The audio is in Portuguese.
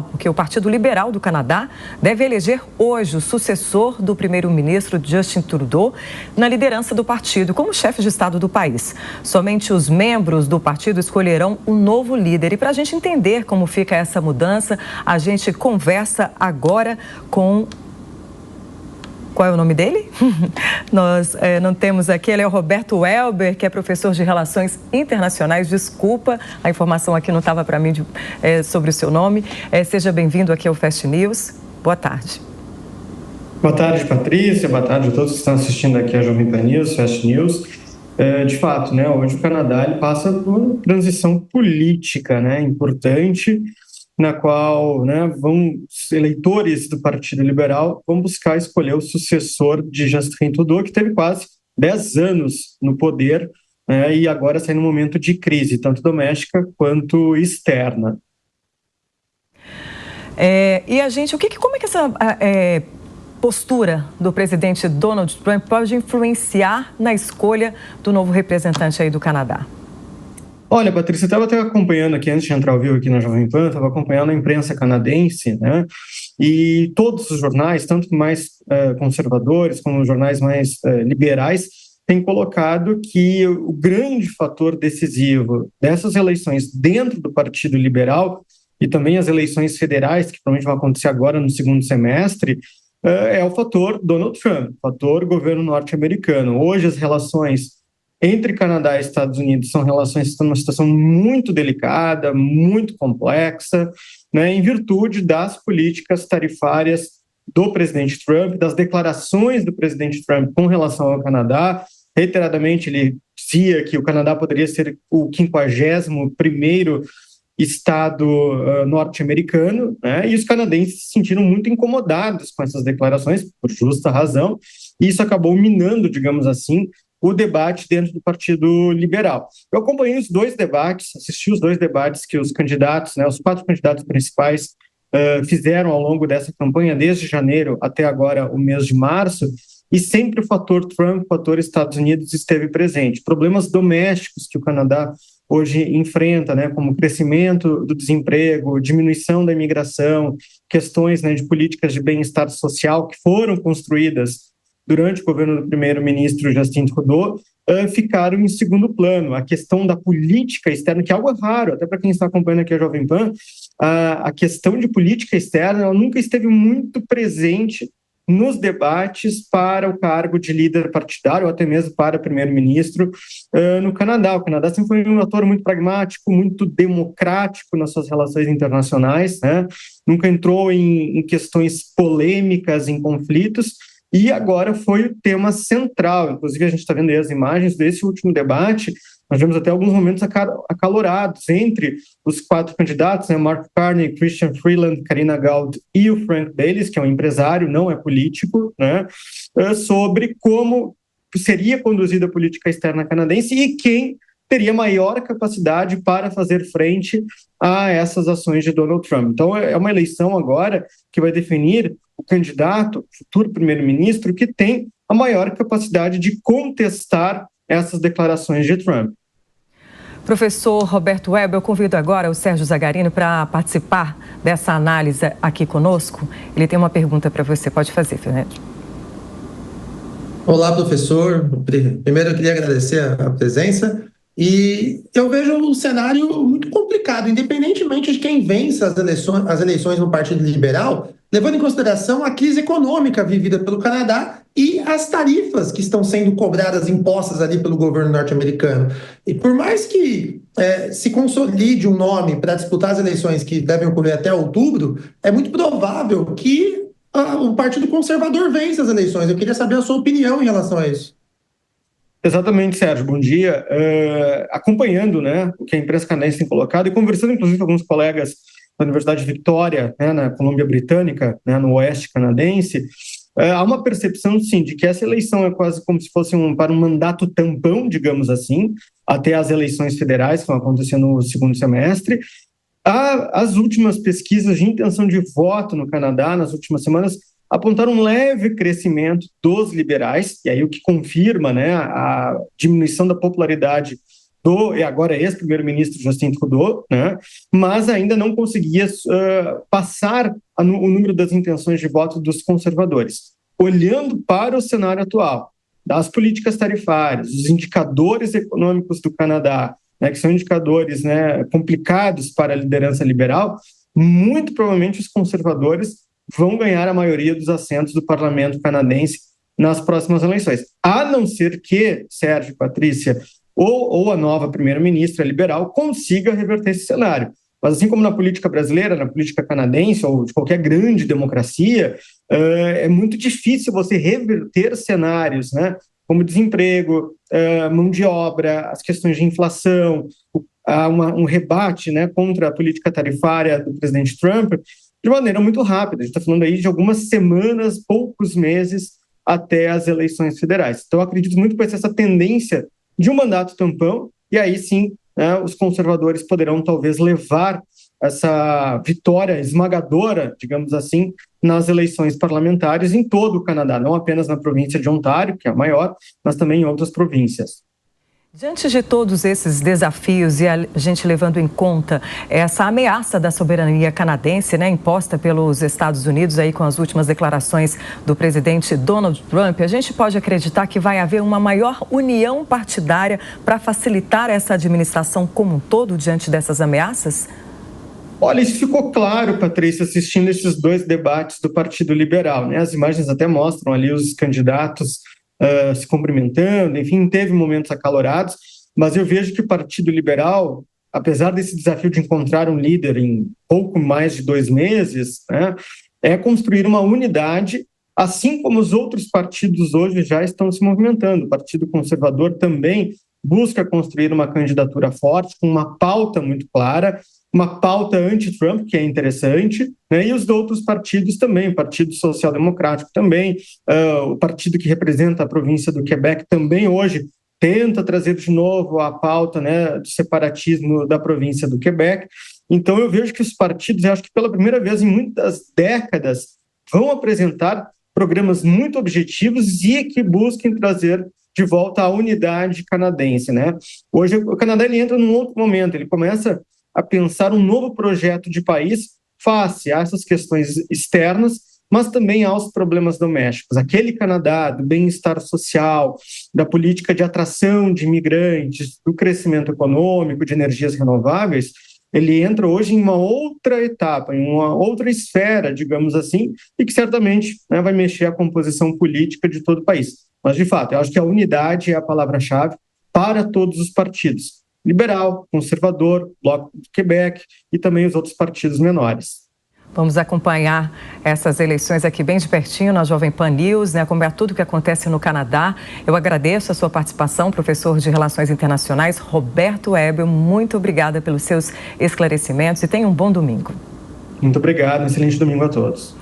Porque o Partido Liberal do Canadá deve eleger hoje o sucessor do primeiro-ministro Justin Trudeau na liderança do partido como chefe de Estado do país. Somente os membros do partido escolherão um novo líder. E para a gente entender como fica essa mudança, a gente conversa agora com... Qual é o nome dele? Nós não temos aqui, ele é o Roberto Welber, que é professor de Relações Internacionais. Desculpa, a informação aqui não estava para mim sobre o seu nome. Seja bem-vindo aqui ao Fast News. Boa tarde. Boa tarde, Patrícia. Boa tarde a todos que estão assistindo aqui a Jovem Pan News, Fast News. De fato, hoje o Canadá ele passa por uma transição política importante, na qual os eleitores do Partido Liberal vão buscar escolher o sucessor de Justin Trudeau, que teve quase 10 anos no poder e agora está em um momento de crise, tanto doméstica quanto externa. E a gente, como é que essa postura do presidente Donald Trump pode influenciar na escolha do novo representante aí do Canadá? Olha, Patrícia, eu estava até acompanhando aqui, antes de entrar ao vivo aqui na Jovem Pan, estava acompanhando a imprensa canadense, e todos os jornais, tanto mais conservadores como os jornais mais liberais, têm colocado que o grande fator decisivo dessas eleições dentro do Partido Liberal e também as eleições federais, que provavelmente vão acontecer agora no segundo semestre, é o fator Donald Trump, o fator governo norte-americano. Hoje as relações entre Canadá e Estados Unidos são relações que estão numa situação muito delicada, muito complexa, em virtude das políticas tarifárias do presidente Trump, das declarações do presidente Trump com relação ao Canadá. Reiteradamente, ele dizia que o Canadá poderia ser o 51º estado norte-americano, e os canadenses se sentiram muito incomodados com essas declarações, por justa razão, e isso acabou minando, digamos assim, o debate dentro do Partido Liberal. Eu acompanhei os dois debates, assisti os dois debates que os candidatos, os 4 candidatos principais fizeram ao longo dessa campanha, desde janeiro até agora, o mês de março, e sempre o fator Trump, o fator Estados Unidos esteve presente. Problemas domésticos que o Canadá hoje enfrenta, como o crescimento do desemprego, diminuição da imigração, questões de políticas de bem-estar social que foram construídas durante o governo do primeiro-ministro Justin Trudeau, ficaram em segundo plano. A questão da política externa, que é algo raro, até para quem está acompanhando aqui a Jovem Pan, a questão de política externa ela nunca esteve muito presente nos debates para o cargo de líder partidário, ou até mesmo para primeiro-ministro no Canadá. O Canadá sempre foi um ator muito pragmático, muito democrático nas suas relações internacionais, nunca entrou em questões polêmicas, em conflitos, e agora foi o tema central. Inclusive, a gente está vendo aí as imagens desse último debate. Nós vemos até alguns momentos acalorados entre os 4 candidatos, Mark Carney, Christian Freeland, Karina Gould e o Frank Dalis, que é um empresário, não é político, sobre como seria conduzida a política externa canadense e quem teria maior capacidade para fazer frente a essas ações de Donald Trump. Então, é uma eleição agora que vai definir o candidato, futuro primeiro-ministro, que tem a maior capacidade de contestar essas declarações de Trump. Professor Roberto Welber, eu convido agora o Sérgio Zagarino para participar dessa análise aqui conosco. Ele tem uma pergunta para você. Pode fazer, Fernando. Olá, professor. Primeiro, eu queria agradecer a presença. E eu vejo um cenário muito complicado, independentemente de quem vence as eleições no Partido Liberal, levando em consideração a crise econômica vivida pelo Canadá e as tarifas que estão sendo cobradas, impostas ali pelo governo norte-americano. E por mais que se consolide um nome para disputar as eleições que devem ocorrer até outubro, é muito provável que o Partido Conservador vença as eleições. Eu queria saber a sua opinião em relação a isso. Exatamente, Sérgio. Bom dia. Acompanhando o que a imprensa canadense tem colocado e conversando, inclusive, com alguns colegas da Universidade de Victoria, na Colômbia Britânica, no oeste canadense, há uma percepção, sim, de que essa eleição é quase como se fosse para um mandato tampão, digamos assim, até as eleições federais que vão acontecer no segundo semestre. As últimas pesquisas de intenção de voto no Canadá, nas últimas semanas, apontaram um leve crescimento dos liberais, e aí o que confirma a diminuição da popularidade do, e agora ex-primeiro-ministro Justin Trudeau, né, mas ainda não conseguia passar o número das intenções de voto dos conservadores. Olhando para o cenário atual, das políticas tarifárias, os indicadores econômicos do Canadá, né, que são indicadores, né, complicados para a liderança liberal, muito provavelmente os conservadores vão ganhar a maioria dos assentos do parlamento canadense nas próximas eleições. A não ser que, Sérgio, Patrícia, ou a nova primeira-ministra liberal consiga reverter esse cenário. Mas assim como na política brasileira, na política canadense ou de qualquer grande democracia, é muito difícil você reverter cenários, né, como desemprego, mão de obra, as questões de inflação, um rebate, né, contra a política tarifária do presidente Trump de maneira muito rápida. A gente está falando aí de algumas semanas, poucos meses até as eleições federais. Então, eu acredito muito que vai ser essa tendência de um mandato tampão, e aí sim, né, os conservadores poderão talvez levar essa vitória esmagadora, digamos assim, nas eleições parlamentares em todo o Canadá, não apenas na província de Ontário, que é a maior, mas também em outras províncias. Diante de todos esses desafios e a gente levando em conta essa ameaça da soberania canadense, né, imposta pelos Estados Unidos aí com as últimas declarações do presidente Donald Trump, a gente pode acreditar que vai haver uma maior união partidária para facilitar essa administração como um todo diante dessas ameaças? Olha, isso ficou claro, Patrícia, assistindo esses dois debates do Partido Liberal, né? As imagens até mostram ali os candidatos se cumprimentando, enfim, teve momentos acalorados, mas eu vejo que o Partido Liberal, apesar desse desafio de encontrar um líder em pouco mais de 2 meses, né, é construir uma unidade, assim como os outros partidos hoje já estão se movimentando. O Partido Conservador também busca construir uma candidatura forte, com uma pauta muito clara, uma pauta anti-Trump, que é interessante, né? E os outros partidos também, o Partido Social Democrático também, o partido que representa a província do Quebec também hoje tenta trazer de novo a pauta, né, do separatismo da província do Quebec. Então eu vejo que os partidos, eu acho que pela primeira vez em muitas décadas, vão apresentar programas muito objetivos e que busquem trazer de volta a unidade canadense, né? Hoje o Canadá ele entra num outro momento, ele começa a pensar um novo projeto de país face a essas questões externas, mas também aos problemas domésticos. Aquele Canadá do bem-estar social, da política de atração de imigrantes, do crescimento econômico, de energias renováveis, ele entra hoje em uma outra etapa, em uma outra esfera, digamos assim, e que certamente, né, vai mexer a composição política de todo o país. Mas, de fato, eu acho que a unidade é a palavra-chave para todos os partidos. Liberal, conservador, Bloco do Quebec e também os outros partidos menores. Vamos acompanhar essas eleições aqui bem de pertinho na Jovem Pan News, né? Acompanhar tudo o que acontece no Canadá. Eu agradeço a sua participação, professor de Relações Internacionais, Roberto Ebel. Muito obrigada pelos seus esclarecimentos e tenha um bom domingo. Muito obrigado, um excelente domingo a todos.